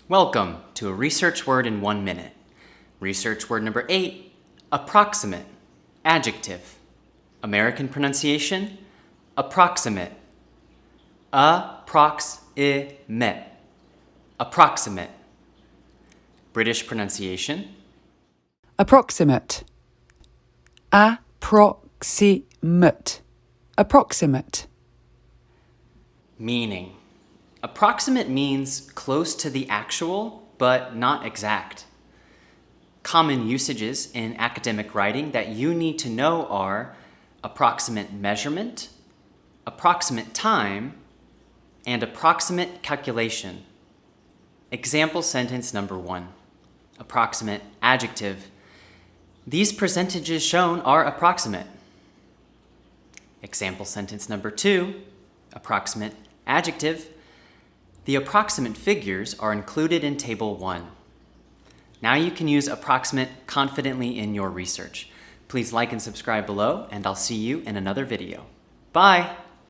Welcome to a research word in 1 minute. Research word number 8, approximate, adjective. American pronunciation, approximate. A-prox-i-mate. Approximate. British pronunciation, approximate, approximate, approximate. meaning. Approximate means close to the actual, but not exact. Common usages in academic writing that you need to know are approximate measurement, approximate time, and approximate calculation. Example sentence number 1. Approximate adjective. These percentages shown are approximate. Example sentence number 2. Approximate adjective. The approximate figures are included in Table 1. Now you can use approximate confidently in your research. Please like and subscribe below, and I'll see you in another video. Bye!